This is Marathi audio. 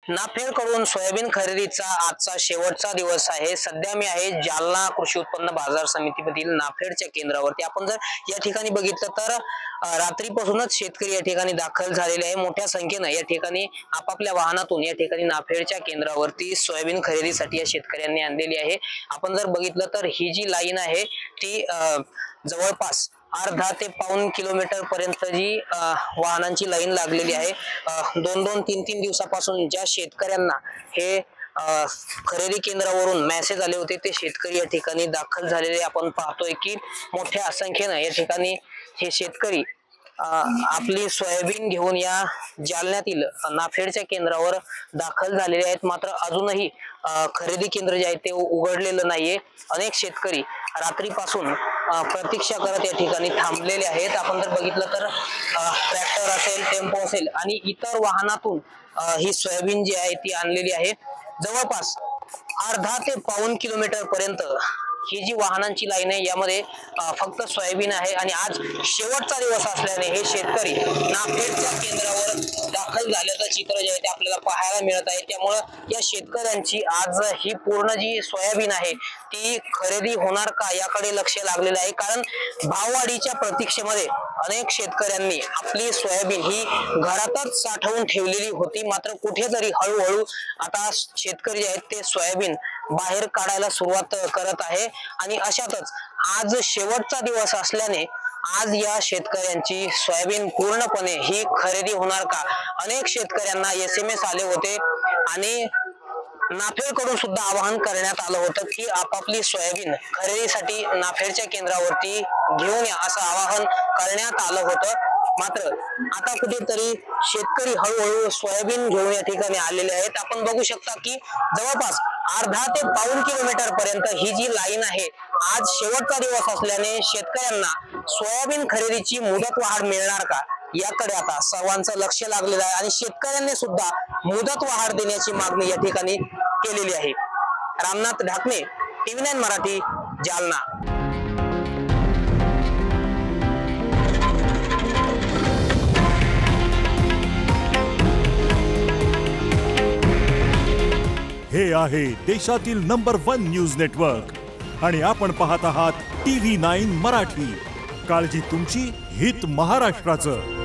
नाफेडकडून सोयाबीन खरेदीचा आजचा शेवटचा दिवस आहे। सध्या मी आहे जालना कृषी उत्पन्न बाजार समितीमधील नाफेडच्या केंद्रावरती। आपण जर या ठिकाणी बघितलं तर रात्रीपासूनच शेतकरी या ठिकाणी दाखल झालेले आहे। मोठ्या संख्येने या ठिकाणी आपापल्या वाहनातून या ठिकाणी नाफेडच्या केंद्रावरती सोयाबीन खरेदीसाठी या शेतकऱ्यांनी आणलेली आहे। आपण जर बघितलं तर ही जी लाईन आहे ती जवळपास अर्धा ते पाऊण किलोमीटर पर्यंत जी वाहनांची लाईन लागलेली आहे। 2-2, 3-3 दिवसापासून ज्या शेतकऱ्यांना हे खरेदी केंद्रावरून मेसेज आले होते ते शेतकरी या ठिकाणी दाखल झालेले आपण पाहतोय की मोठ्या संख्येने या ठिकाणी हे शेतकरी आपली सोयाबीन घेऊन या जालन्यातील नाफेडच्या केंद्रावर दाखल झालेले आहेत। मात्र अजूनही खरेदी केंद्र जे आहे ते उघडलेलं नाहीये। अनेक शेतकरी रात्रीपासून प्रतीक्षा करत या ठिकाणी थांबलेले आहेत। आपण जर बघितलं तर ट्रॅक्टर असेल, टेम्पो असेल आणि इतर वाहनातून ही सोयाबीन जी आहे ती आणलेली आहे। जवळपास अर्धा ते पाऊण किलोमीटर पर्यंत ही जी वाहनांची लाईन आहे यामध्ये फक्त सोयाबीन आहे आणि आज शेवटचा दिवस असल्याने हे शेतकरी नाफेडच्या केंद्रावर दाखल झाल्याचं चित्र जे आहे ते आपल्याला पाहायला मिळत आहे। त्यामुळे या शेतकऱ्यांची आज ही पूर्ण जी सोयाबीन आहे ती खरेदी होणार का याकडे लक्ष लागलेलं आहे। कारण भाववाढीच्या प्रतीक्षेमध्ये अनेक शेतकऱ्यांनी आपली सोयाबीन ही घरातच साठवून ठेवलेली होती। मात्र कुठेतरी हळूहळू आता शेतकरी जे आहेत ते सोयाबीन बाहेर काढायला सुरुवात करत आहे आणि अशातच आज शेवटचा दिवस असल्याने आज या शेतकऱ्यांची सोयाबीन पूर्णपणे ही खरेदी होणार का। अनेक शेतकऱ्यांना SMS आले होते आणि नाफेडकडून सुद्धा आवाहन करण्यात आलं होतं की आपापली सोयाबीन खरेदीसाठी नाफेडच्या केंद्रावरती घेऊन या असं आवाहन करण्यात आलं होतं। मात्र आता कुठेतरी शेतकरी हळूहळू सोयाबीन घेऊन या ठिकाणी आलेले आहेत। आपण बघू शकता की जवळपास अर्धा ते पाऊण किलोमीटर पर्यंत ही जी लाईन आहे आज शेवटचा दिवस असल्याने शेतकऱ्यांना सोयाबीन खरेदीची मुदतवाढ मिळणार का याकडे आता सर्वांचं लक्ष लागलेलं आहे आणि शेतकऱ्यांनी सुद्धा मुदतवाढ देण्याची मागणी या ठिकाणी केलेली आहे। रामनाथ ढाकणे, TV9 मराठी, जालना। हे आहे देशातील नंबर 1 न्यूज नेटवर्क आणि आपण पाहत आहात TV9 मराठी। काळजी तुमची, हित महाराष्ट्राचं।